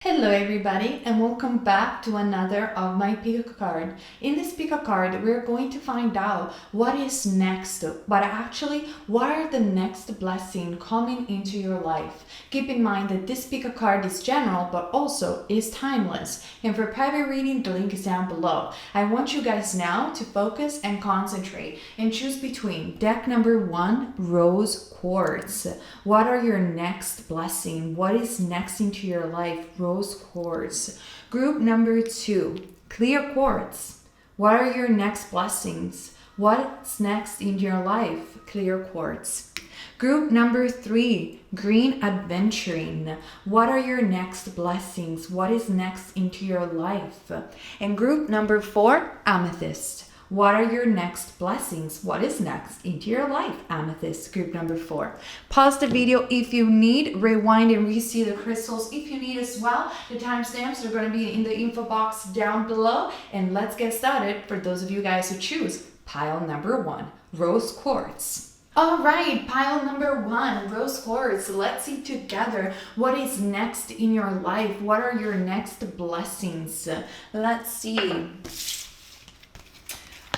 Hello everybody and welcome back to another of my pick a card. In this pick a card, we're going to find out what is next, but actually what are the next blessing coming into your life. Keep in mind that this pick a card is general but also is timeless. And for private reading, the link is down below. I want you guys now to focus and concentrate and choose between deck number 1, Rose Quartz. What are your next blessing? What is next into your life? Rose Quartz. Group number 2, Clear Quartz. What are your next blessings? What's next in your life? Clear Quartz. Group number 3, Green Aventurine. What are your next blessings? What is next into your life? And group number 4, Amethyst. What are your next blessings? What is next into your life? Amethyst, group number 4. Pause the video if you need. Rewind and re-see the crystals if you need as well. The timestamps are going to be in the info box down below. And let's get started for those of you guys who choose pile number 1, Rose Quartz. All right, pile number 1, Rose Quartz. Let's see together what is next in your life. What are your next blessings? Let's see.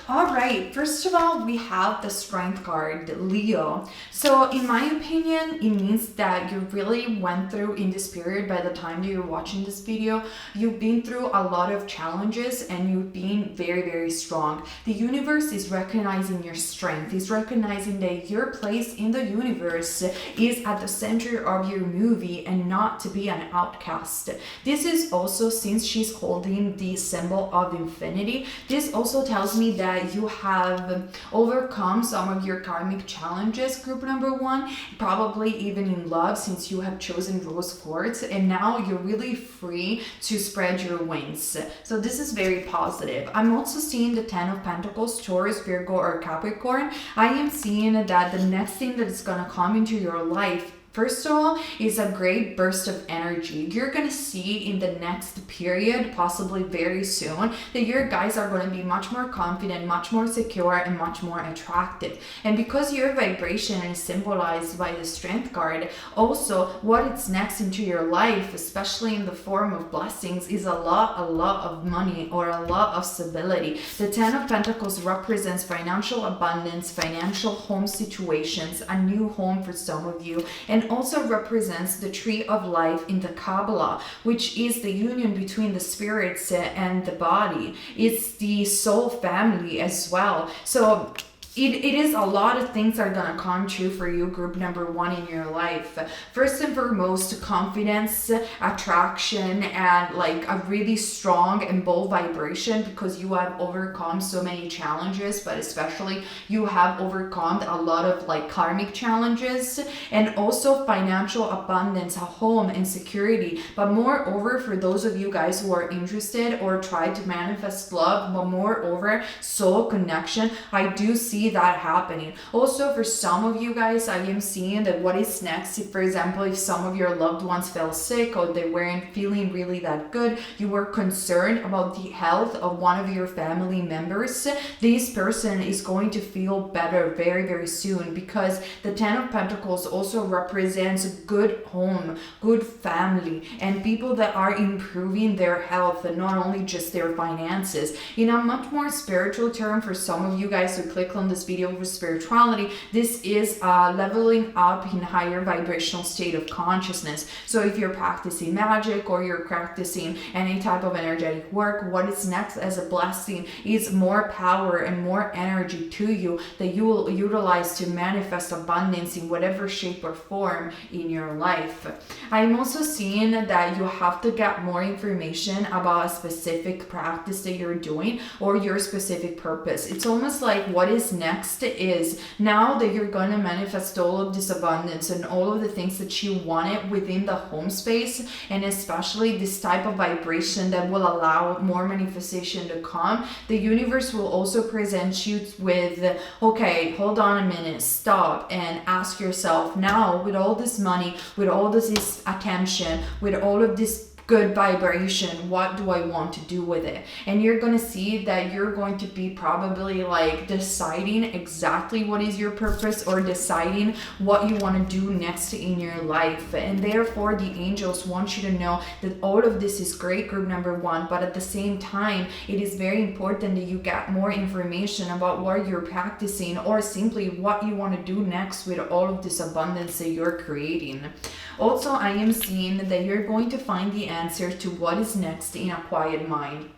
All right, first of all, we have the Strength card, Leo. So in my opinion, it means that you really went through in this period, by the time that you're watching this video, you've been through a lot of challenges and you've been very, very strong. The universe is recognizing your strength. It's recognizing that your place in the universe is at the center of your movie and not to be an outcast. This is also, since she's holding the symbol of infinity, this also tells me that you have overcome some of your karmic challenges, group number 1, probably even in love, since you have chosen Rose Quartz, and now you're really free to spread your wings. So this is very positive. I'm also seeing the 10 of Pentacles, Taurus, Virgo, or Capricorn. I am seeing that the next thing that is going to come into your life, first of all, is a great burst of energy. You're going to see in the next period, possibly very soon, that your guys are going to be much more confident, much more secure, and much more attractive. And because your vibration is symbolized by the Strength card, also what is next into your life, especially in the form of blessings, is a lot of money or a lot of stability. The 10 of Pentacles represents financial abundance, financial home situations, a new home for some of you, and also represents the tree of life in the Kabbalah, which is the union between the spirits and the body. It's the soul family as well. So it is a lot of things are gonna come true for you, group number 1, in your life. First and foremost, confidence, attraction, and like a really strong and bold vibration, because you have overcome so many challenges, but especially you have overcome a lot of like karmic challenges, and also financial abundance, a home and security. But moreover, for those of you guys who are interested or try to manifest love, but moreover soul connection, I do see that happening. Also, for some of you guys, I am seeing that what is next, if for example, if some of your loved ones fell sick or they weren't feeling really that good, you were concerned about the health of one of your family members, this person is going to feel better very, very soon, because the 10 of Pentacles also represents a good home, good family, and people that are improving their health and not only just their finances. In a much more spiritual term, for some of you guys who click on this video for spirituality, this is leveling up in higher vibrational state of consciousness. So if you're practicing magic or you're practicing any type of energetic work, what is next as a blessing is more power and more energy to you that you will utilize to manifest abundance in whatever shape or form in your life. I'm also seeing that you have to get more information about a specific practice that you're doing or your specific purpose. It's almost like what is next is, now that you're going to manifest all of this abundance and all of the things that you wanted within the home space, and especially this type of vibration that will allow more manifestation to come, the universe will also present you with, okay, hold on a minute, stop and ask yourself, now with all this money, with all this attention, with all of this good vibration. What do I want to do with it? And you're going to see that you're going to be probably like deciding exactly what is your purpose, or deciding what you want to do next in your life. And therefore the angels want you to know that all of this is great, group number one, but at the same time it is very important that you get more information about what you're practicing, or simply what you want to do next with all of this abundance that you're creating. Also, I am seeing that you're going to find the answer to what is next in a quiet mind.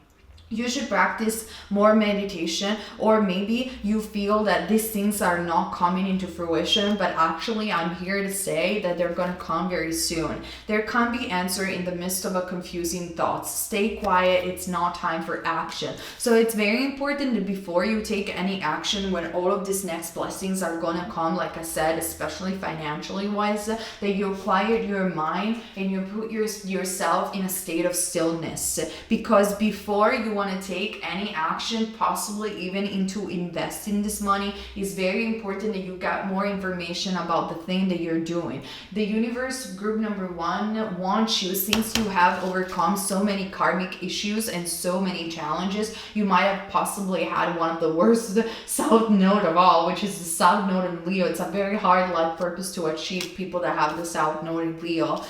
You should practice more meditation, or maybe you feel that these things are not coming into fruition, but actually I'm here to say that they're going to come very soon. There can be answer in the midst of a confusing thoughts. Stay quiet, it's not time for action. So it's very important that before you take any action, when all of these next blessings are going to come, like I said, especially financially wise, that you quiet your mind and you put yourself in a state of stillness. Because before you want to take any action, possibly even into investing this money, is very important that you get more information about the thing that you're doing. The universe, group number one, wants you, since you have overcome so many karmic issues and so many challenges. You might have possibly had one of the worst south node of all, which is the south node in Leo. It's a very hard life purpose to achieve, people that have the south node in Leo,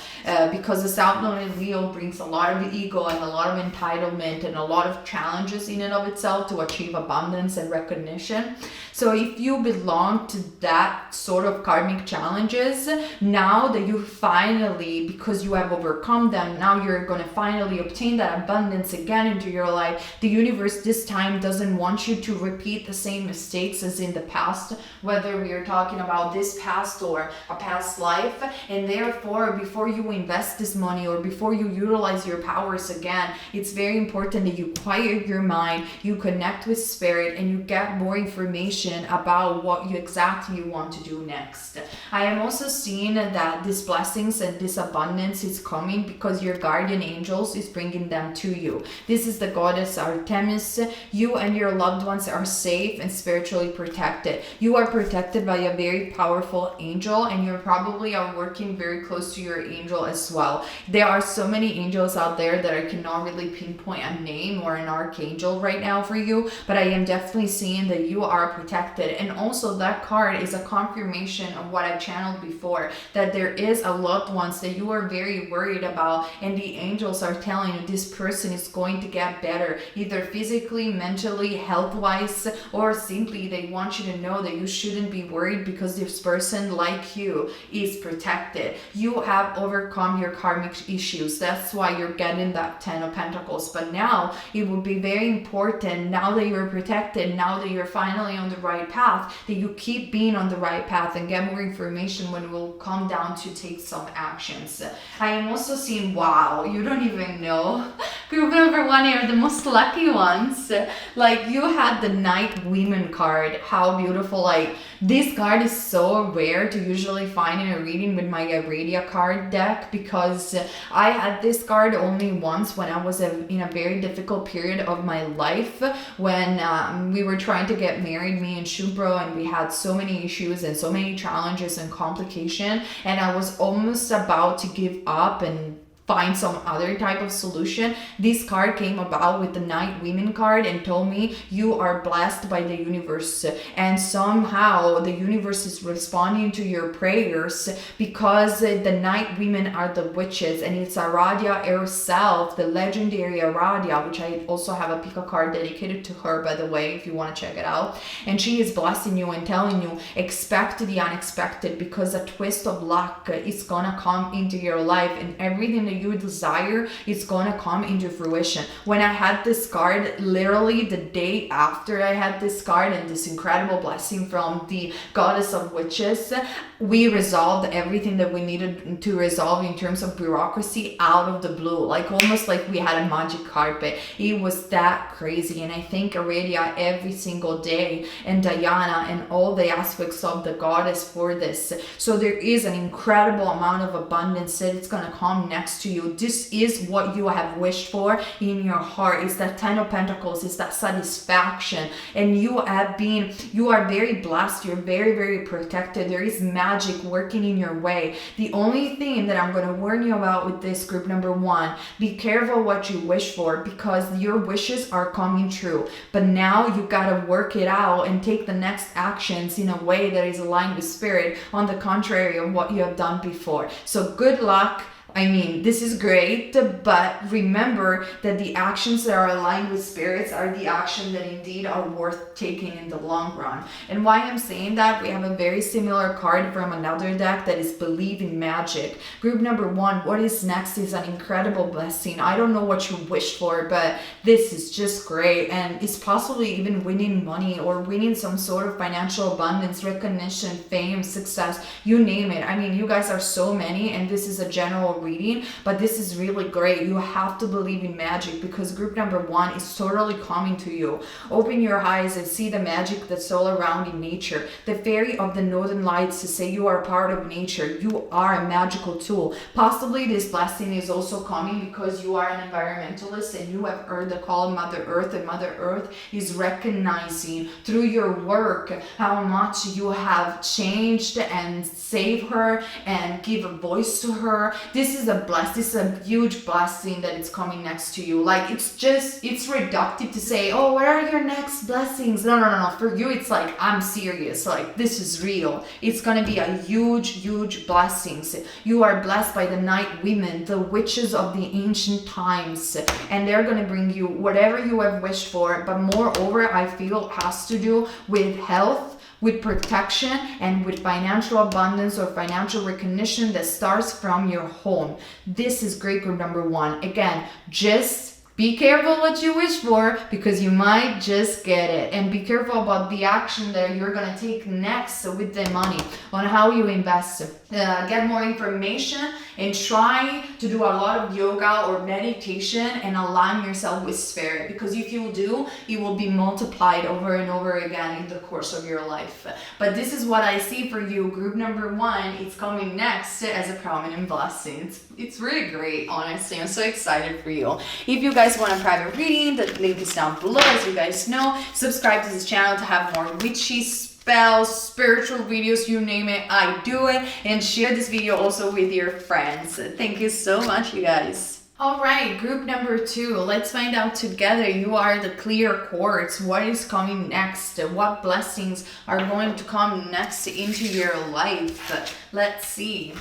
because the south node in Leo brings a lot of ego and a lot of entitlement and a lot of challenges in and of itself to achieve abundance and recognition. So if you belong to that sort of karmic challenges, now that you finally, because you have overcome them, now you're going to finally obtain that abundance again into your life. The universe this time doesn't want you to repeat the same mistakes as in the past, whether we are talking about this past or a past life. And therefore, before you invest this money or before you utilize your powers again, it's very important that you quiet your mind, you connect with spirit, and you get more information about what you exactly want to do next. I am also seeing that these blessings and this abundance is coming because your guardian angels is bringing them to you. This is the goddess Artemis. You and your loved ones are safe and spiritually protected. You are protected by a very powerful angel, and you probably are working very close to your angel as well. There are so many angels out there that I cannot really pinpoint a name or an archangel right now for you, but I am definitely seeing that you are protected. And also that card is a confirmation of what I channeled before, that there is a loved ones that you are very worried about, and the angels are telling you this person is going to get better, either physically, mentally, health-wise, or simply they want you to know that you shouldn't be worried because this person, like you, is protected. You have overcome your karmic issues. That's why you're getting that 10 of Pentacles. But now it would be very important, now that you're protected, now that you're finally on the right path, that you keep being on the right path and get more information when it will come down to take some actions. I am also seeing, wow, you don't even know. Group number one are the most lucky ones. Like, you had the Night Women card. How beautiful. Like, this card is so rare to usually find in a reading with my Iradia card deck, because I had this card only once when I was in a very difficult period of my life, when we were trying to get married, me and Supro, and we had so many issues and so many challenges and complication, and I was almost about to give up and find some other type of solution. This card came about with the Night Women card and told me you are blessed by the universe, and somehow the universe is responding to your prayers, because the Night Women are the witches, and it's Aradia herself, the legendary Aradia, which I also have a Pika card dedicated to her, by the way, if you want to check it out. And she is blessing you and telling you, expect the unexpected, because a twist of luck is gonna come into your life, and everything that you desire is gonna come into fruition. When I had this card, literally the day after I had this card and this incredible blessing from the goddess of witches, we resolved everything that we needed to resolve in terms of bureaucracy out of the blue, like almost like we had a magic carpet. It was that crazy. And I thank Aurelia every single day, and Diana, and all the aspects of the goddess for this. So there is an incredible amount of abundance that it's gonna come next to you. This is what you have wished for in your heart. It's that 10 of Pentacles. It's that satisfaction. And you are very blessed. You're very, very protected. There is magic working in your way. The only thing that I'm going to warn you about with this group number 1, be careful what you wish for, because your wishes are coming true. But now you got to work it out and take the next actions in a way that is aligned with spirit, on the contrary of what you have done before. So good luck. I mean, this is great, but remember that the actions that are aligned with spirits are the actions that indeed are worth taking in the long run. And why I'm saying that, we have a very similar card from another deck that is Believe in Magic. Group number 1, what is next is an incredible blessing. I don't know what you wished for, but this is just great. And it's possibly even winning money or winning some sort of financial abundance, recognition, fame, success, you name it. I mean, you guys are so many, and this is a general reading, but this is really great. You have to believe in magic, because group number 1 is totally coming to you. Open your eyes and see the magic that's all around in nature. The fairy of the northern lights to say you are part of nature. You are a magical tool. Possibly this blessing is also coming because you are an environmentalist and you have heard the call of Mother Earth, and Mother Earth is recognizing through your work how much you have changed and saved her and give a voice to her. This is a huge blessing that is coming next to you. Like, it's reductive to say, oh, what are your next blessings? No. For you, it's like, I'm serious. Like, this is real. It's going to be a huge blessings. You are blessed by the night women, the witches of the ancient times, and they're going to bring you whatever you have wished for. But moreover, I feel has to do with health, with protection, and with financial abundance or financial recognition that starts from your home. This is great, group number 1. Again, just be careful what you wish for, because you might just get it. And be careful about the action that you're going to take next with the money, on how you invest. Get more information and try to do a lot of yoga or meditation and align yourself with spirit, because if you do, it will be multiplied over and over again in the course of your life. But this is what I see for you, group number 1. It's coming next as a prominent blessing. It's really great, honestly. I'm so excited for you. If you guys want a private reading, the link is down below. As you guys know, subscribe to this channel to have more witchy spells, spiritual videos, you name it, I do it. And share this video also with your friends. Thank you so much, you guys. All right, group number 2. Let's find out together. You are the clear quartz. What is coming next? What blessings are going to come next into your life? Let's see.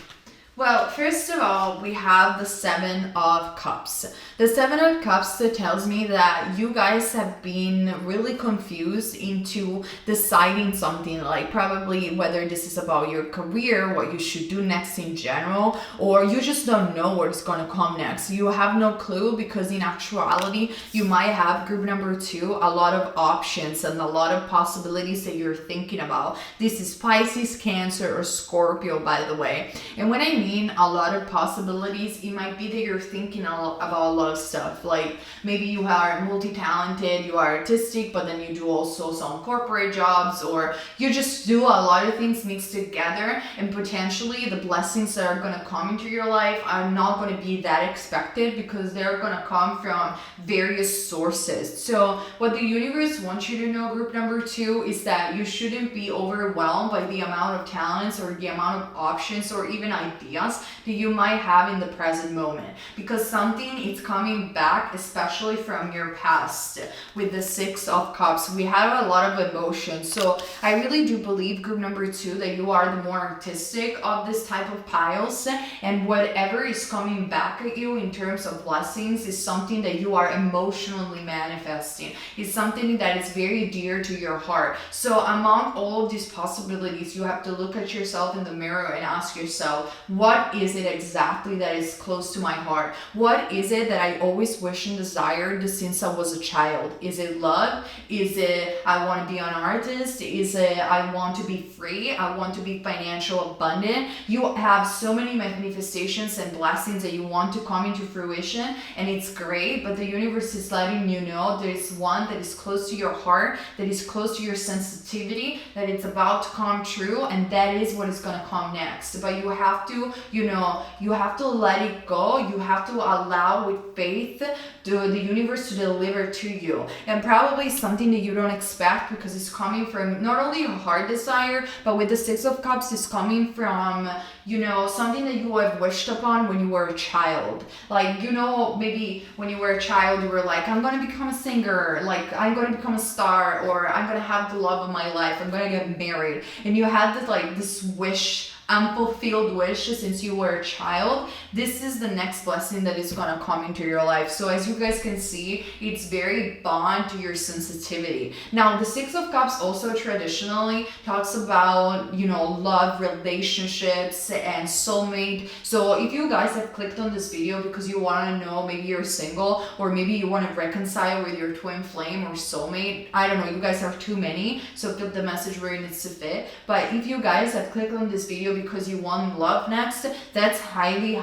Well, first of all, we have the 7 of Cups. The 7 of Cups tells me that you guys have been really confused into deciding something, like probably whether this is about your career, what you should do next in general, or you just don't know what's going to come next. You have no clue, because in actuality, you might have, group number 2, a lot of options and a lot of possibilities that you're thinking about. This is Pisces, Cancer, or Scorpio, by the way. And when I mean a lot of possibilities, it might be that you're thinking about a lot of stuff. Like, maybe you are multi-talented, you are artistic, but then you do also some corporate jobs, or you just do a lot of things mixed together, and potentially the blessings that are going to come into your life are not going to be that expected, because they're going to come from various sources. So what the universe wants you to know, group number 2, is that you shouldn't be overwhelmed by the amount of talents or the amount of options or even ideas that you might have in the present moment, because something is coming back, especially from your past. With the 6 of Cups, we have a lot of emotion. So I really do believe, group number 2, that you are the more artistic of this type of piles, and whatever is coming back at you in terms of blessings is something that you are emotionally manifesting. It's something that is very dear to your heart. So among all of these possibilities, you have to look at yourself in the mirror and ask yourself, what is it exactly that is close to my heart? What is it that I always wish and desired since I was a child? Is it love? Is it I want to be an artist? Is it I want to be free? I want to be financial abundant? You have so many manifestations and blessings that you want to come into fruition, and it's great, but the universe is letting you know there is one that is close to your heart, that is close to your sensitivity, that it's about to come true, and that is what is going to come next. But you have to you know, you have to let it go. You have to allow with faith the universe to deliver to you. And probably something that you don't expect, because it's coming from not only a heart desire, but with the Six of Cups, it's coming from, you know, something that you have wished upon when you were a child. Like, you know, maybe when you were a child, you were like, I'm going to become a singer, like, I'm going to become a star, or I'm going to have the love of my life, I'm going to get married. And you had this, like, this wish, unfulfilled wish since you were a child. This is the next blessing that is going to come into your life. So as you guys can see, it's very bond to your sensitivity. Now, the Six of Cups also traditionally talks about, you know, love, relationships, and soulmate. So if you guys have clicked on this video because you want to know, maybe you're single, or maybe you want to reconcile with your twin flame or soulmate, I don't know, you guys are too many, so fit the message where it needs to fit. But if you guys have clicked on this video because you want love next, that's highly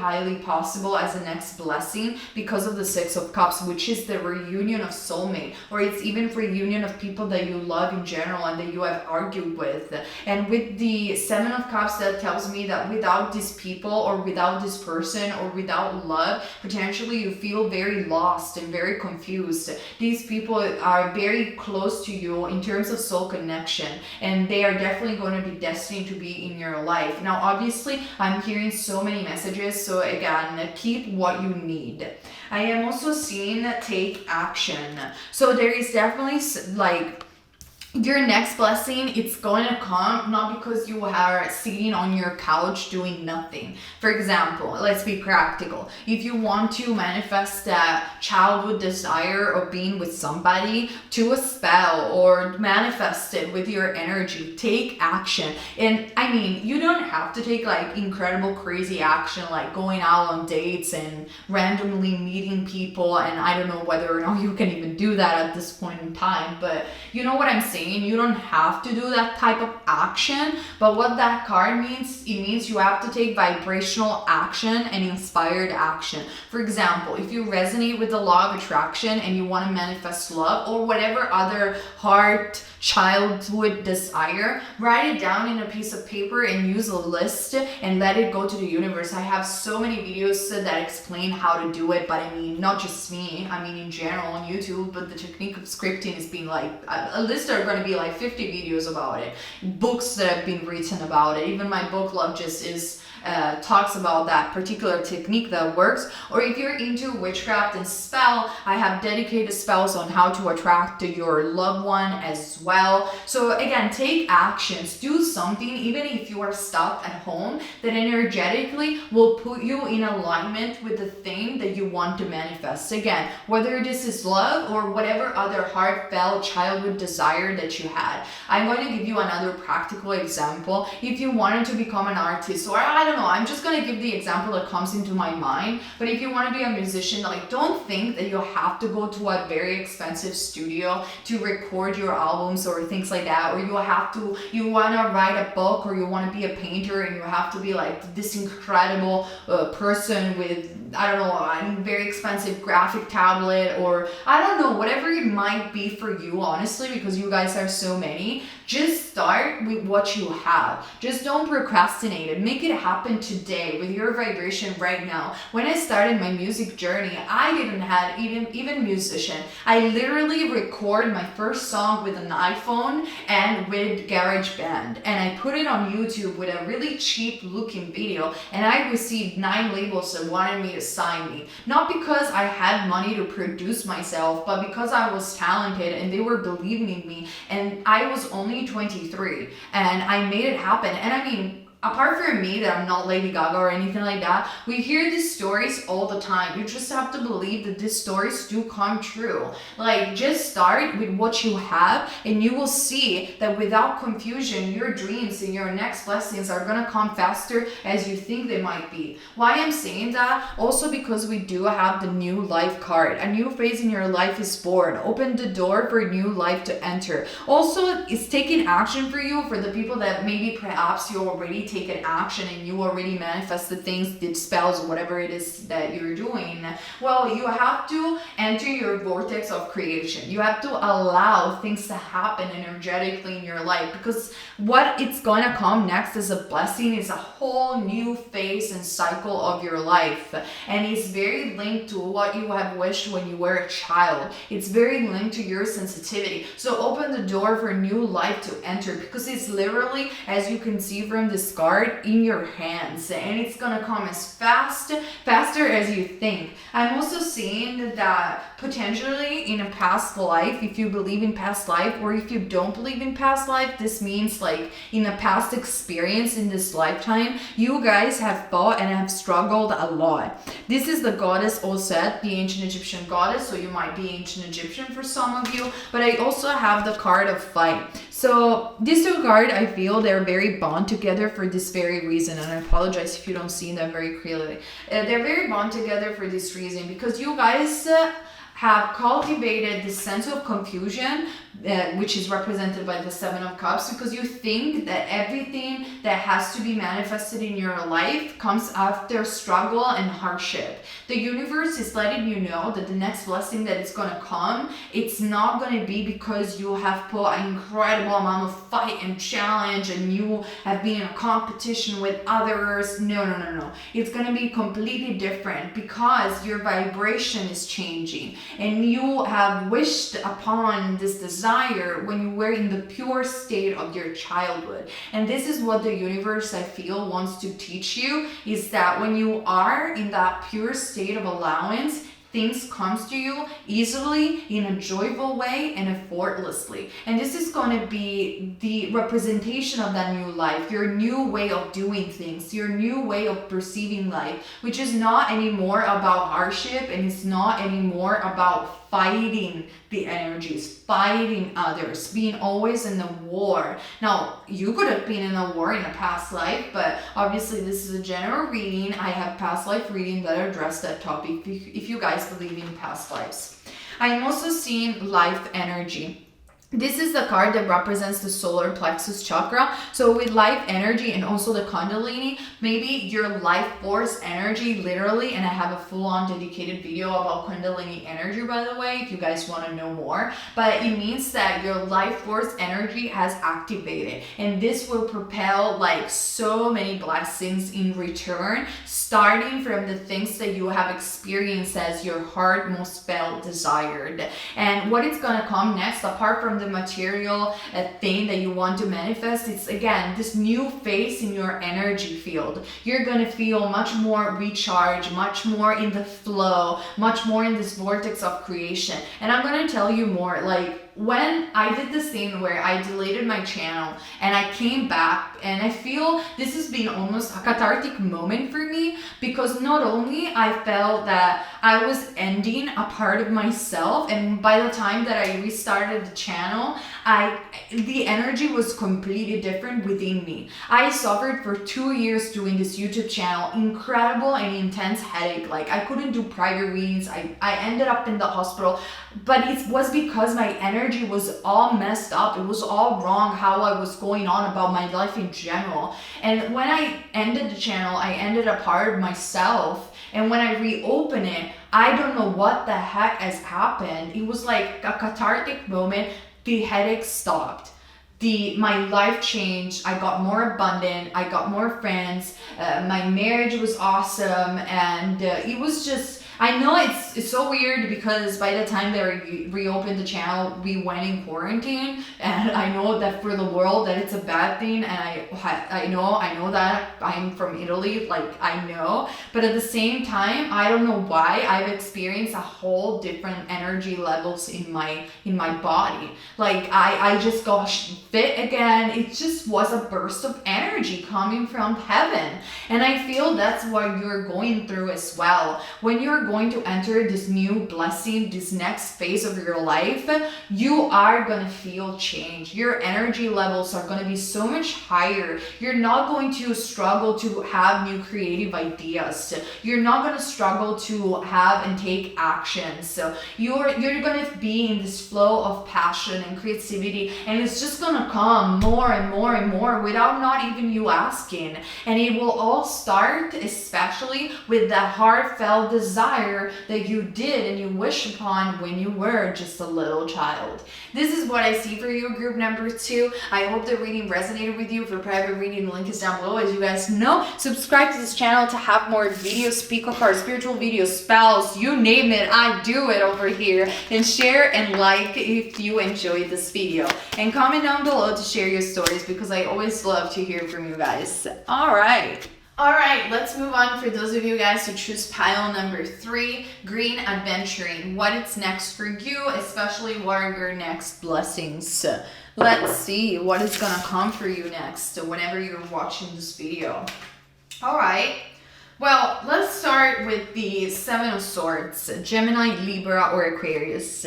possible as a next blessing, because of the Six of Cups, which is the reunion of soulmate, or it's even reunion of people that you love in general and that you have argued with. And with the Seven of Cups, that tells me that without these people, or without this person, or without love, potentially you feel very lost and very confused. These people are very close to you in terms of soul connection, and they are definitely going to be destined to be in your life. Now, obviously, I'm hearing so many messages, so again, keep what you need. I am also seeing take action. So there is definitely, like, your next blessing, it's going to come not because you are sitting on your couch doing nothing. For example, let's be practical. If you want to manifest that childhood desire of being with somebody to a spell, or manifest it with your energy, take action. And I mean, you don't have to take like incredible crazy action, like going out on dates and randomly meeting people, and I don't know whether or not you can even do that at this point in time, but you know what I'm saying. You don't have to do that type of action, but what that card means, it means you have to take vibrational action and inspired action. For example, if you resonate with the law of attraction and you want to manifest love, or whatever other heart childhood desire, write it down in a piece of paper and use a list and let it go to the universe. I have so many videos that explain how to do it, but I mean, not just me, I mean in general on YouTube, but the technique of scripting has been like, a list are going to be like 50 videos about it, books that have been written about it. Even my book Love Just Is talks about that particular technique that works. Or if you're into witchcraft and spell, I have dedicated spells on how to attract your loved one as well. So again, take actions, do something, even if you are stuck at home, that energetically will put you in alignment with the thing that you want to manifest. Again, whether this is love or whatever other heartfelt childhood desire that you had. I'm going to give you another practical example. If you wanted to become an artist, or I don't know, I'm just going to give the example that comes into my mind, but if you want to be a musician, like, don't think that you have to go to a very expensive studio to record your albums or things like that, or you want to write a book, or you want to be a painter and you have to be like this incredible person with, I don't know, a very expensive graphic tablet, or I don't know, whatever it might be for you, honestly, because you guys are so many. Just start with what you have. Just don't procrastinate it. Make it happen today with your vibration right now. When I started my music journey, I didn't have even musician. I literally recorded my first song with an iPhone and with GarageBand, and I put it on YouTube with a really cheap looking video, and I received 9 labels that wanted me to sign me. Not because I had money to produce myself, but because I was talented and they were believing in me, and I was only 23 and I made it happen. And I mean, apart from me, that I'm not Lady Gaga or anything like that, we hear these stories all the time. You just have to believe that these stories do come true. Like, just start with what you have, and you will see that without confusion, your dreams and your next blessings are gonna come faster as you think they might be. Why I'm saying that? Also because we do have the new life card. A new phase in your life is born. Open the door for a new life to enter. Also, it's taking action for you, for the people that maybe perhaps you already taken action and you already manifested things, did spells, whatever it is that you're doing, well, you have to enter your vortex of creation. You have to allow things to happen energetically in your life, because what it's gonna come next as a blessing is a whole new phase and cycle of your life, and it's very linked to what you have wished when you were a child. It's very linked to your sensitivity. So open the door for new life to enter, because it's literally, as you can see from this card, in your hands, and it's gonna come as faster as you think. I'm also seeing that potentially in a past life, if you believe in past life, or if you don't believe in past life, this means like in a past experience in this lifetime, you guys have fought and have struggled a lot. This is the goddess Oset, the ancient Egyptian goddess, so you might be ancient Egyptian for some of you, but I also have the card of fight. So these two cards, I feel they're very bond together for this very reason, and I apologize if you don't see them very clearly. They're very bond together for this reason, because you guys have cultivated this sense of confusion, which is represented by the Seven of Cups, because you think that everything that has to be manifested in your life comes after struggle and hardship. The universe is letting you know that the next blessing that is going to come, it's not going to be because you have put an incredible amount of fight and challenge and you have been in a competition with others. No. It's going to be completely different, because your vibration is changing and you have wished upon this desire when you were in the pure state of your childhood. And this is what the universe, I feel, wants to teach you, is that when you are in that pure state of allowance, things comes to you easily, in a joyful way, and effortlessly. And this is going to be the representation of that new life, your new way of doing things, your new way of perceiving life, which is not anymore about hardship, and it's not anymore about fighting the energies, fighting others, being always in the war. Now, you could have been in a war in a past life, but obviously this is a general reading. I have past life reading that address that topic if you guys believe in past lives. I am also seeing life energy. This is the card that represents the solar plexus chakra. So with life energy and also the Kundalini, maybe your life force energy, literally, and I have a full-on dedicated video about Kundalini energy, by the way, if you guys want to know more. But it means that your life force energy has activated, and this will propel like so many blessings in return, starting from the things that you have experienced as your heart most felt desired. And what it's gonna come next, apart from the material thing that you want to manifest, it's again this new phase in your energy field. You're gonna feel much more recharged, much more in the flow, much more in this vortex of creation. And I'm gonna tell you more, like when I did this thing where I deleted my channel and I came back, and I feel this has been almost a cathartic moment for me, because not only I felt that I was ending a part of myself, and by the time that I restarted the channel, the energy was completely different within me. I suffered for 2 years doing this YouTube channel, incredible and intense headache. Like I couldn't do private readings. I ended up in the hospital, but it was because my energy was all messed up. It was all wrong how I was going on about my life in general. And when I ended the channel, I ended a part of myself. And when I reopened it, I don't know what the heck has happened. It was like a cathartic moment. The headache stopped. My life changed. I got more abundant. I got more friends. My marriage was awesome. And it was just, I know it's so weird, because by the time that I reopened the channel, we went in quarantine, and I know that for the world that it's a bad thing, and I know that I'm from Italy, like I know, but at the same time, I don't know why I've experienced a whole different energy levels in my body. Like I just got fit again. It just was a burst of energy coming from heaven, and I feel that's what you're going through as well. When you're going to enter this new blessing, this next phase of your life, you are going to feel change. Your energy levels are going to be so much higher. You're not going to struggle to have new creative ideas. You're not going to struggle to have and take actions. So you're going to be in this flow of passion and creativity, and it's just going to come more and more and more without not even you asking. And it will all start especially with that heartfelt desire that you did and you wish upon when you were just a little child. This is what I see for you, group number 2. I hope the reading resonated with you. For private reading, the link is down below. As you guys know, subscribe to this channel to have more videos, pico cards, spiritual videos, spells, you name it, I do it over here. And share and like if you enjoyed this video. And comment down below to share your stories, because I always love to hear from you guys. Alright, let's move on. For those of you guys who choose pile number 3, green aventurine. What is next for you, especially what are your next blessings? Let's see what is gonna come for you next whenever you're watching this video. Alright, well, let's start with the 7 of Swords, Gemini, Libra, or Aquarius.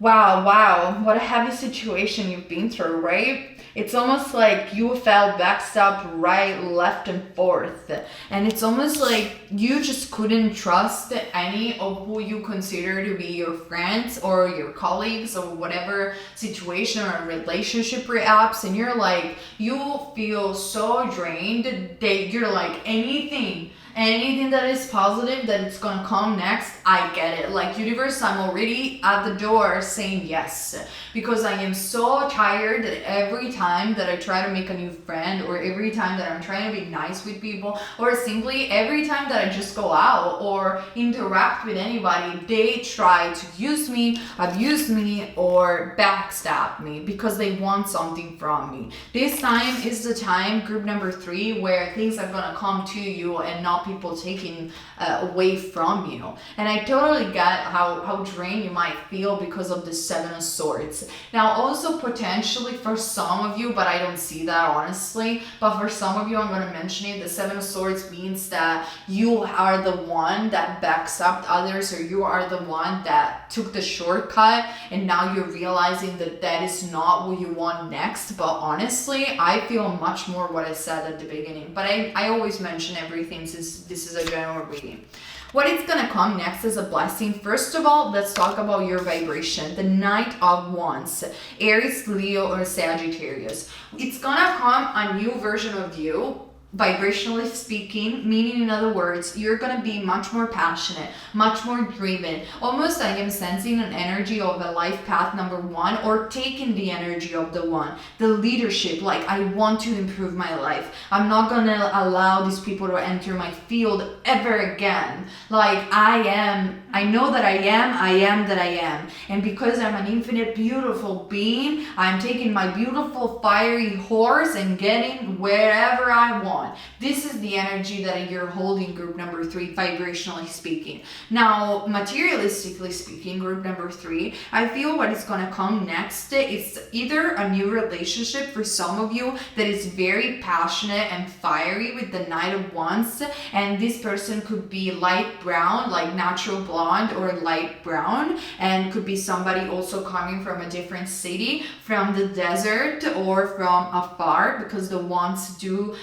Wow, what a heavy situation you've been through, right? It's almost like you felt backstabbed right, left, and forth. And it's almost like you just couldn't trust any of who you consider to be your friends or your colleagues or whatever situation or relationship perhaps. And you're like, you feel so drained that you're like, anything that is positive that it's gonna come next, I get it. Like, universe, I'm already at the door saying yes, because I am so tired that every time that I try to make a new friend, or every time that I'm trying to be nice with people, or simply every time that I just go out or interact with anybody, they try to use me, abuse me, or backstab me because they want something from me. This time is the time, group number 3, where things are gonna come to you and not people taking away from you. And I totally get how drained you might feel because of the 7 of Swords. Now, also potentially for some of you, but I don't see that honestly, but for some of you, I'm going to mention it, the 7 of Swords means that you are the one that backstabbed others, or you are the one that took the shortcut, and now you're realizing that that is not what you want next. But honestly, I feel much more what I said at the beginning, but I always mention everything since this is a general reading. What is going to come next is a blessing. First of all, let's talk about your vibration. The Knight of Wands, Aries, Leo, or Sagittarius. It's going to come a new version of you, vibrationally speaking, meaning in other words, you're gonna be much more passionate, much more driven. Almost I am sensing an energy of a life path number 1, or taking the energy of the 1, the leadership, like I want to improve my life. I'm not gonna allow these people to enter my field ever again. Like I know that I am that I am. And because I'm an infinite beautiful being, I'm taking my beautiful fiery horse and getting wherever I want. This is the energy that you're holding, group number 3, vibrationally speaking. Now, materialistically speaking, group number 3, I feel what is going to come next is either a new relationship for some of you that is very passionate and fiery with the Knight of Wands, and this person could be light brown, like natural blonde, or light brown, and could be somebody also coming from a different city, from the desert, or from afar, because the Wands do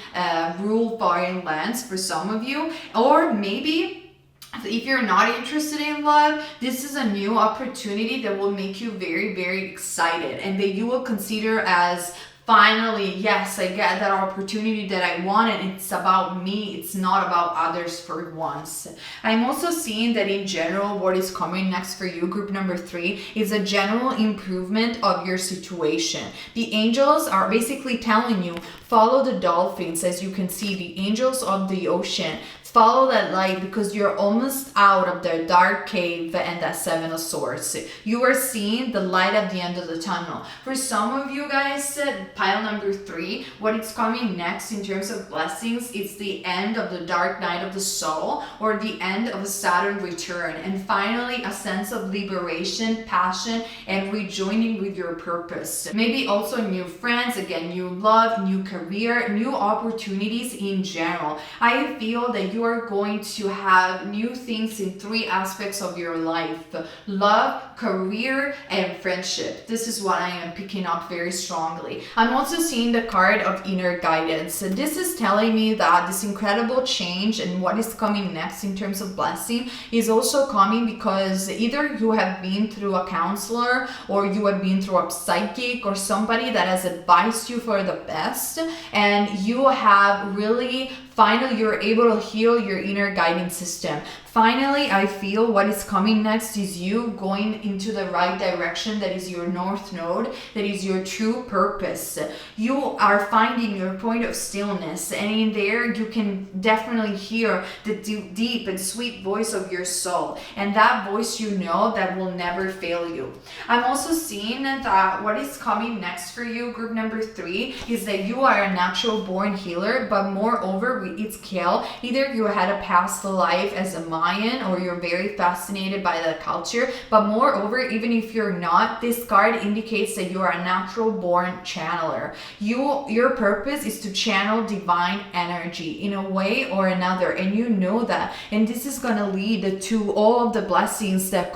rule foreign lands for some of you. Or maybe if you're not interested in love, this is a new opportunity that will make you very, very excited, and that you will consider as, finally, yes, I get that opportunity that I want, and it's about me, it's not about others for once. I'm also seeing that in general, what is coming next for you, group number 3, is a general improvement of your situation. The angels are basically telling you, follow the dolphins. As you can see, the angels of the ocean, follow that light, because you're almost out of the dark cave and that 7 of Swords. You are seeing the light at the end of the tunnel. For some of you guys, pile number 3, what is coming next in terms of blessings is the end of the dark night of the soul, or the end of a Saturn return, and finally a sense of liberation, passion, and rejoining with your purpose. Maybe also new friends, again, new love, new career, new opportunities in general. I feel that you are going to have new things in 3 aspects of your life: love, career, and friendship. This is what I am picking up very strongly. I'm also seeing the card of inner guidance. And this is telling me that this incredible change and what is coming next in terms of blessing is also coming because either you have been through a counselor, or you have been through a psychic, or somebody that has advised you for the best, and you have really finally you're able to heal your inner guiding system. Finally, I feel what is coming next is you going into the right direction. That is your north node. That is your true purpose. You are finding your point of stillness, and in there you can definitely hear the deep and sweet voice of your soul, and that voice that will never fail you. I'm also seeing that what is coming next for you, group number 3, is that you are a natural born healer, but moreover, its scale, either you had a past life as a Mayan, or you're very fascinated by the culture, but moreover, even if you're not, this card indicates that you are a natural born channeler. Your purpose is to channel divine energy in a way or another, and you know that, and this is going to lead to all of the blessings that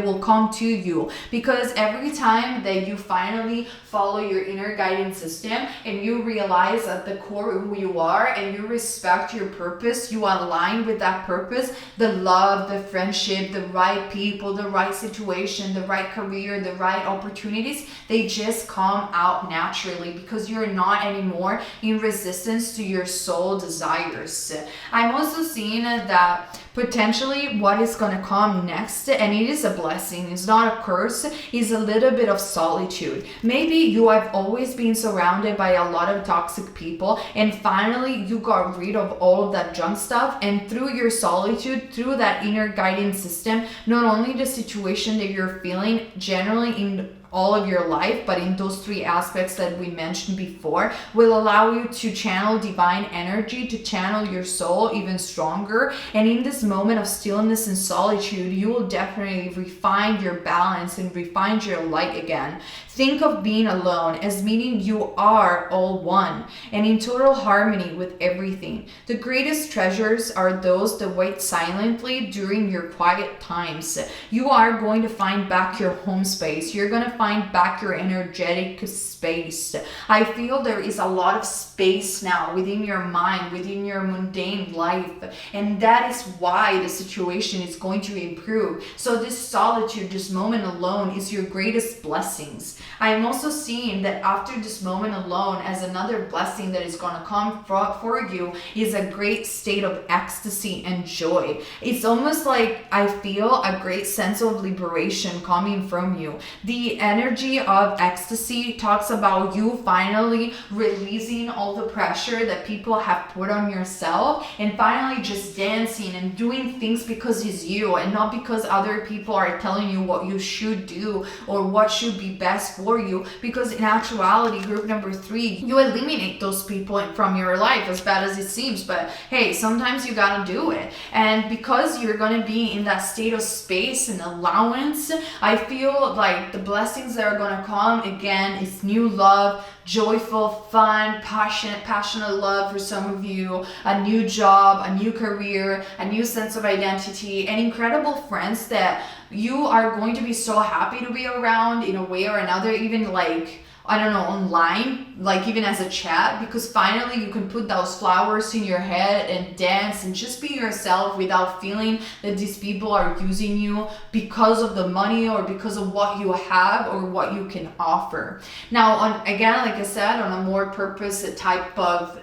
will come to you, because every time that you finally follow your inner guidance system and you realize at the core of who you are, and you respect your purpose, you align with that purpose, the love, the friendship, the right people, the right situation, the right career, the right opportunities, they just come out naturally because you're not anymore in resistance to your soul desires. I'm also seeing that potentially what is going to come next, and it is a blessing, it's not a curse, is a little bit of solitude. Maybe you have always been surrounded by a lot of toxic people, and finally you got rid of all of that junk stuff, and through your solitude, through that inner guidance system, not only the situation that you're feeling generally in all of your life, but in those 3 aspects that we mentioned before, will allow you to channel divine energy, to channel your soul even stronger. And in this moment of stillness and solitude, you will definitely refine your balance and refine your light again. Think of being alone as meaning you are all one and in total harmony with everything. The greatest treasures are those that wait silently during your quiet times. You are going to find back your home space. You're going to find back your energetic space. I feel there is a lot of space now within your mind, within your mundane life, and that is why the situation is going to improve. So this solitude, this moment alone, is your greatest blessings. I am also seeing that after this moment alone, as another blessing that is going to come for you, is a great state of ecstasy and joy. It's almost like I feel a great sense of liberation coming from you. The energy of ecstasy talks about you finally releasing all the pressure that people have put on yourself, and finally just dancing and doing things because it's you and not because other people are telling you what you should do or what should be best for you. Because in actuality, group number 3, you eliminate those people from your life, as bad as it seems, but hey, sometimes you gotta do it. And because you're gonna be in that state of space and allowance, I feel like the blessings that are gonna come again is new love, joyful, fun, passionate love for some of you, a new job, a new career, a new sense of identity, and incredible friends that you are going to be so happy to be around in a way or another, even like, I don't know, online, like even as a chat, because finally you can put those flowers in your head and dance and just be yourself without feeling that these people are using you because of the money or because of what you have or what you can offer. Now, again, like I said, on a more purpose type of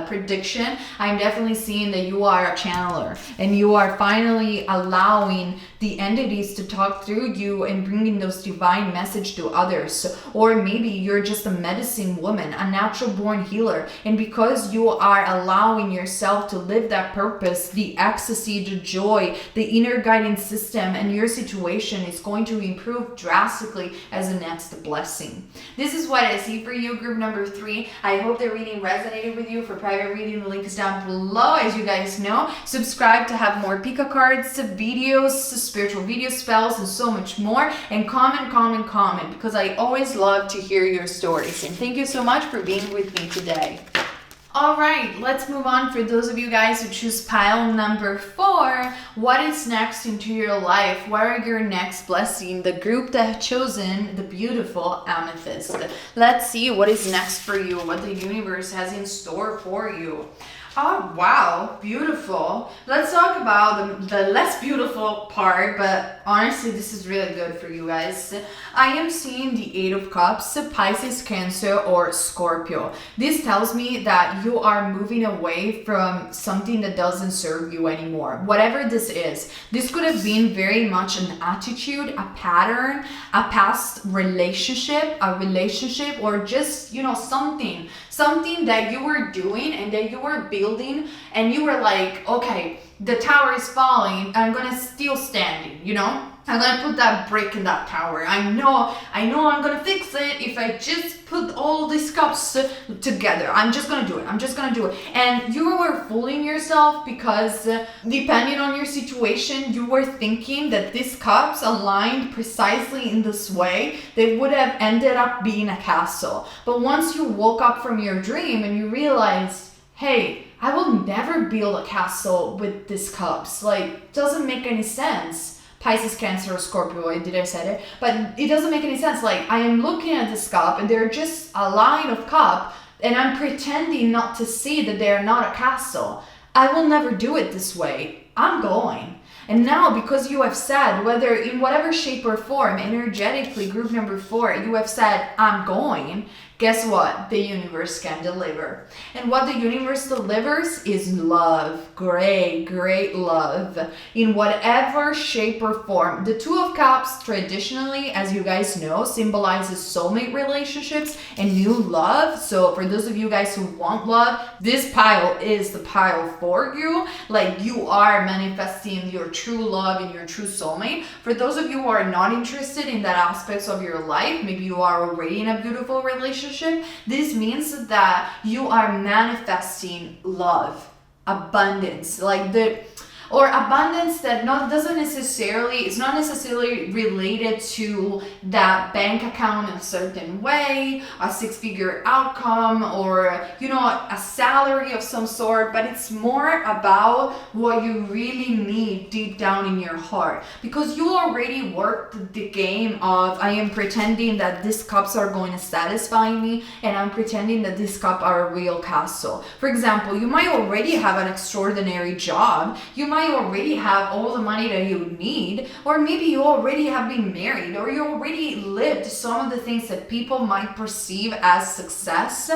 prediction, I'm definitely seeing that you are a channeler and you are finally allowing the entities to talk through you and bringing those divine message to others. Or maybe you're just a medicine woman, a natural born healer, and because you are allowing yourself to live that purpose, the ecstasy, the joy, the inner guidance system, and your situation is going to improve drastically as the next blessing. This is what I see for you, group number 3. I hope the reading resonated with you. For private reading, the link is down below. As you guys know, subscribe to have more Pika cards, videos, spiritual video spells, and so much more. And comment, because I always love to hear your stories. And thank you so much for being with me today. All right, let's move on. For those of you guys who choose pile number 4, what is next into your life? What are your next blessing? The group that have chosen the beautiful amethyst. Let's see what is next for you, what the universe has in store for you. Oh, wow, beautiful. Let's talk about the less beautiful part, but honestly, this is really good for you guys. I am seeing the 8 of Cups, Pisces, Cancer, or Scorpio. This tells me that you are moving away from something that doesn't serve you anymore. Whatever this is, this could have been very much an attitude, a pattern, a past relationship, or just, something that you were doing and that you were building, and you were like, okay, the tower is falling, I'm gonna still standing, I'm gonna put that brick in that tower. I know I'm gonna fix it if I just put all these cups together. I'm just gonna do it. And you were fooling yourself because depending on your situation, you were thinking that these cups aligned precisely in this way, they would have ended up being a castle. But once you woke up from your dream and you realized, hey, I will never build a castle with these cups. Like, doesn't make any sense. Pisces, Cancer, or Scorpio, did I say it? But it doesn't make any sense. Like, I am looking at this cup and they're just a line of cup, and I'm pretending not to see that they're not a castle. I will never do it this way. I'm going. And now, because you have said, whether in whatever shape or form, energetically, group number 4, you have said, I'm going, guess what? The universe can deliver. And what the universe delivers is love. Great love. In whatever shape or form. The 2 of Cups, traditionally, as you guys know, symbolizes soulmate relationships and new love. So for those of you guys who want love, this pile is the pile for you. Like, you are manifesting your true love and your true soulmate. For those of you who are not interested in that aspects of your life, maybe you are already in a beautiful relationship, this means that you are manifesting love, abundance, or abundance that it's not necessarily related to that bank account in a certain way, a 6-figure outcome, or a salary of some sort, but it's more about what you really need deep down in your heart, because you already worked the game of, I am pretending that these cups are going to satisfy me, and I'm pretending that these cups are a real castle. For example, you might already have an extraordinary job, you might already have all the money that you need, or maybe you already have been married, or you already lived some of the things that people might perceive as success,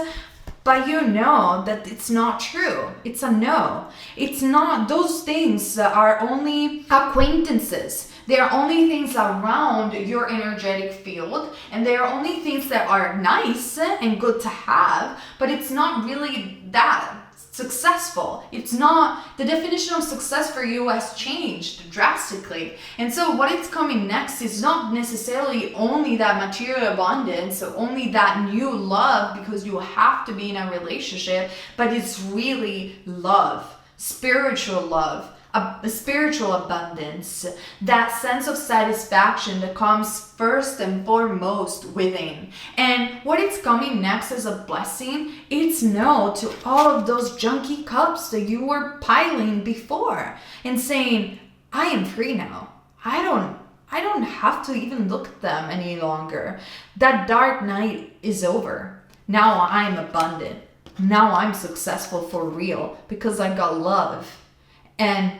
but you know that it's not true. It's a no. It's not. Those things are only acquaintances. They are only things around your energetic field, and they are only things that are nice and good to have, but it's not really that successful. It's not, the definition of success for you has changed drastically. And so what is coming next is not necessarily only that material abundance, or only that new love because you have to be in a relationship, but it's really love, spiritual love, a spiritual abundance, that sense of satisfaction that comes first and foremost within. And what is coming next as a blessing, it's no to all of those junky cups that you were piling before, and saying, I am free now. I don't have to even look at them any longer. That dark night is over. Now I'm abundant. Now I'm successful for real because I got love. And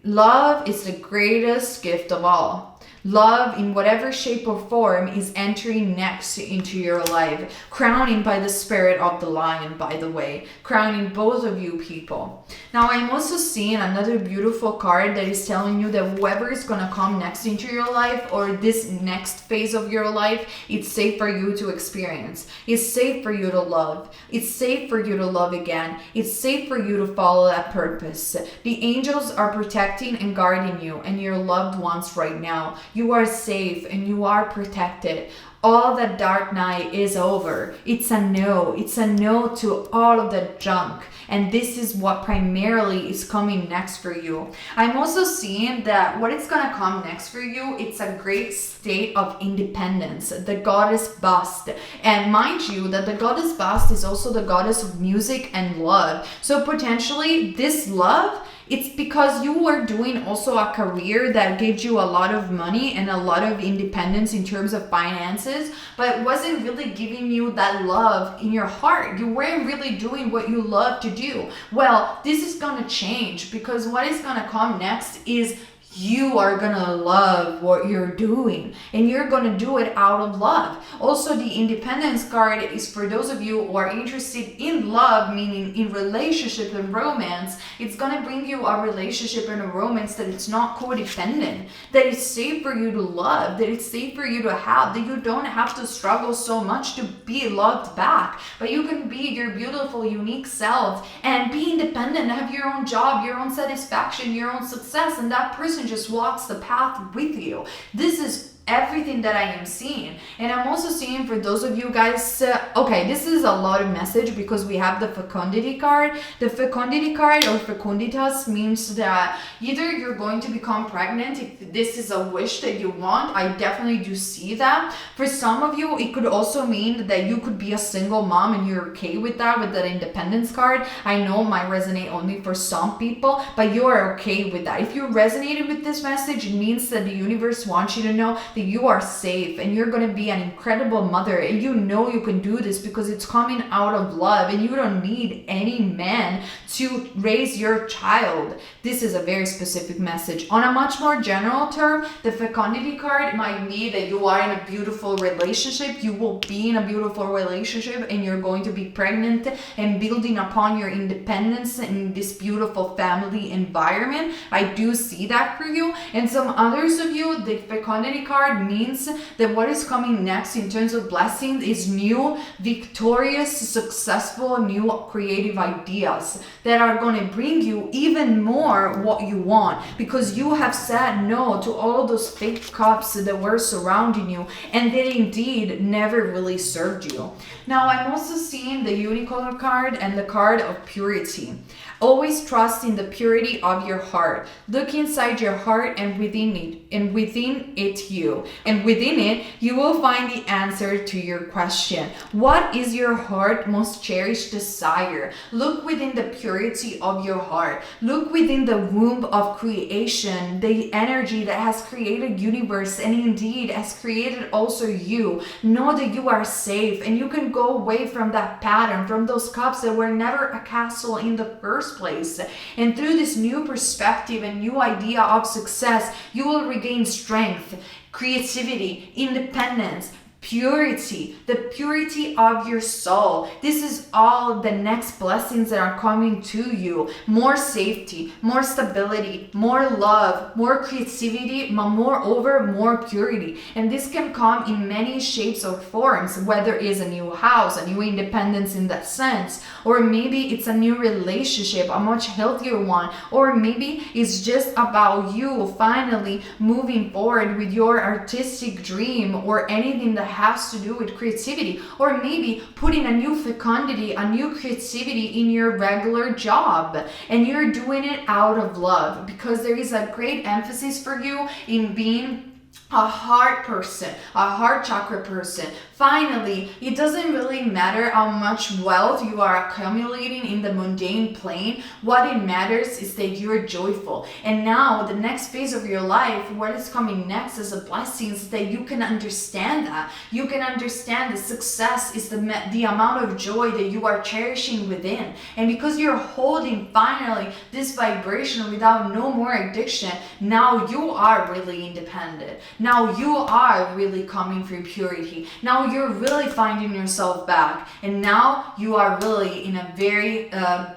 love is the greatest gift of all. Love, in whatever shape or form, is entering next into your life, crowning by the spirit of the lion, by the way, crowning both of you people. Now, I'm also seeing another beautiful card that is telling you that whoever is going to come next into your life, or this next phase of your life, it's safe for you to experience. It's safe for you to love. It's safe for you to love again. It's safe for you to follow that purpose. The angels are protecting and guarding you and your loved ones right now. You are safe and you are protected. All the dark night is over. It's a no. It's a no to all of the junk. And this is what primarily is coming next for you. I'm also seeing that what is going to come next for you, it's a great state of independence, the goddess bust. And mind you that the goddess bust is also the goddess of music and love. So potentially this love, it's because you were doing also a career that gave you a lot of money and a lot of independence in terms of finances, but wasn't really giving you that love in your heart. You weren't really doing what you love to do. Well, this is going to change, because what is going to come next is you are gonna love what you're doing, and you're gonna do it out of love. Also, the independence card is for those of you who are interested in love, meaning in relationship and romance. It's gonna bring you a relationship and a romance that it's not codependent, that it's safe for you to love, that it's safe for you to have, that you don't have to struggle so much to be loved back, but you can be your beautiful, unique self and be independent, have your own job, your own satisfaction, your own success, and that person just walks the path with you. This is everything that I am seeing. And I'm also seeing for those of you guys, okay, this is a lot of message because we have the fecundity card. The fecundity card, or fecunditas, means that either you're going to become pregnant if this is a wish that you want. I definitely do see that. For some of you, it could also mean that you could be a single mom and you're okay with that, with that independence card. I know it might resonate only for some people, but you're okay with that. If you resonated with this message, it means that the universe wants you to know that you are safe and you're going to be an incredible mother, and you know you can do this because it's coming out of love, and you don't need any man to raise your child. This is a very specific message. On a much more general term, the fecundity card might mean that you are in a beautiful relationship, you will be in a beautiful relationship, and you're going to be pregnant and building upon your independence in this beautiful family environment. I do see that for you. And some others of you, the fecundity card means that what is coming next in terms of blessings is new, victorious, successful, new creative ideas that are going to bring you even more what you want, because you have said no to all those fake cups that were surrounding you and that indeed never really served you. Now, I'm also seeing the unicorn card and the card of purity. Always trust in the purity of your heart. Look inside your heart and within it you. And within it, you will find the answer to your question. What is your heart most cherished desire? Look within the purity of your heart. Look within the womb of creation, the energy that has created universe and indeed has created also you. Know that you are safe and you can go away from that pattern, from those cups that were never a castle in the first place. And through this new perspective and new idea of success, you will regain strength, creativity, independence, purity, the purity of your soul. This is all the next blessings that are coming to you. More safety, more stability, more love, more creativity, but moreover, more purity. And this can come in many shapes or forms, whether it is a new house, a new independence in that sense, or maybe it's a new relationship, a much healthier one, or maybe it's just about you finally moving forward with your artistic dream or anything that has to do with creativity, or maybe putting a new fecundity, a new creativity in your regular job, and you're doing it out of love because there is a great emphasis for you in being a heart person, a heart chakra person. Finally, it doesn't really matter how much wealth you are accumulating in the mundane plane. What it matters is that you're joyful. And now the next phase of your life, what is coming next as a blessing, is that you can understand that. You can understand that success is the amount of joy that you are cherishing within. And because you're holding finally this vibration without no more addiction, now you are really independent. Now you are really coming from purity. Now you're really finding yourself back. And now you are really in a very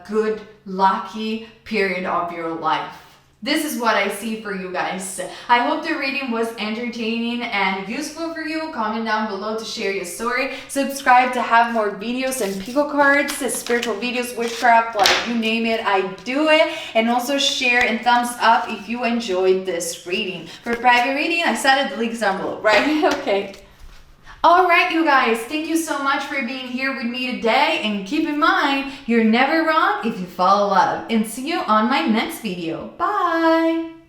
good, lucky period of your life. This is what I see for you guys. I hope the reading was entertaining and useful for you. Comment down below to share your story. Subscribe to have more videos and pico cards, spiritual videos, witchcraft, like you name it, I do it. And also share and thumbs up if you enjoyed this reading. For private reading, I said it, the links down below, right? Okay. All right, you guys, thank you so much for being here with me today. And keep in mind, you're never wrong if you follow love. And see you on my next video. Bye.